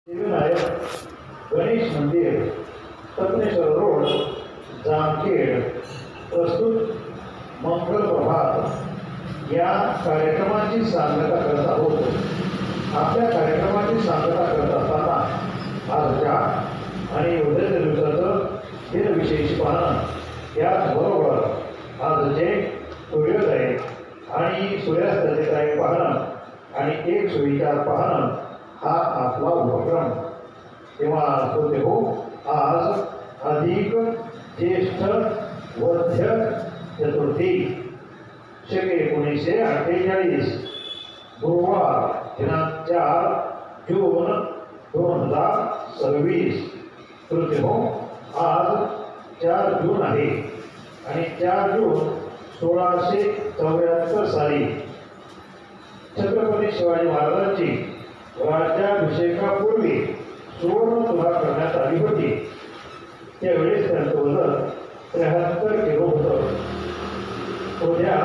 सिद्धिविनायक गणेश मंदिर, तपनेश्वर रोड, जामखेड प्रस्तुत मंगल प्रभात या कार्यक्रमाची सांगता करत आहोत. आपल्या कार्यक्रमाची सांगता करत असताना आजच्या आणि उद्याच्या दिवसाचं दिनविशेष पाहणं, त्याचबरोबर आजचे सूर्योदय आणि सूर्यास्ताचे टाईम पाहणं आणि एक सुविचार पाहणं हा आपला उपक्रम. तेव्हा होते हो, आज अधिक ज्येष्ठ वद्य चतुर्थी शके 1948 गुरुवार दिनांक 4 जून 2026. होते हो, आज 4 जून आहे आणि 4 जून 1674 साली छत्रपती शिवाजी महाराजांची राज्याभिषेकापूर्वी सुवर्ण तुला करण्यात आली होती. त्यावेळेस त्यांचं वजन 73 किलो होतं. उद्या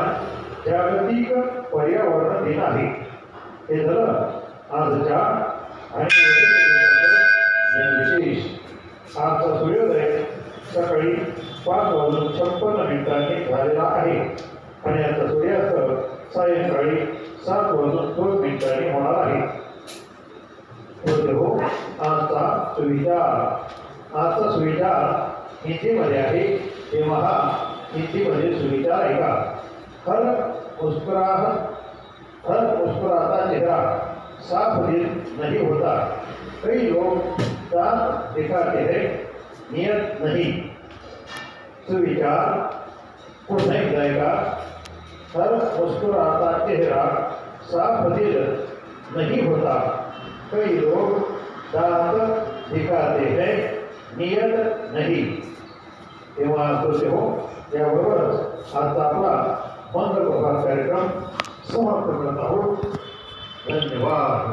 जागतिक पर्यावरण दिन आहे. हे झालं आजच्या आणि विशेष. आजचा सूर्योदय सकाळी 5:56 झालेला आहे आणि आता सूर्यास्त सायंकाळी 7:02 होणार आहे. हो, आजचा सुविचार हिंदीमध्ये आहे. तेव्हा हा हिंदीमध्ये सुविचार आहे का? हर मुस्कुराता चेहरा साफ दिल नहीं होता, कई लोग दांत दिखाते हैं, नियत नहीं. सुविचार पुन्हा एकदा ऐका. हर मुस्कुराता चेहरा साफ दिल नहीं होता, कई लोग दांत दिखाते हैं, नियत नहीं. तेव्हा असं हो, याबरोबरच आजचा आपला मंगल प्रभात कार्यक्रम समाप्त करत आहोत. धन्यवाद.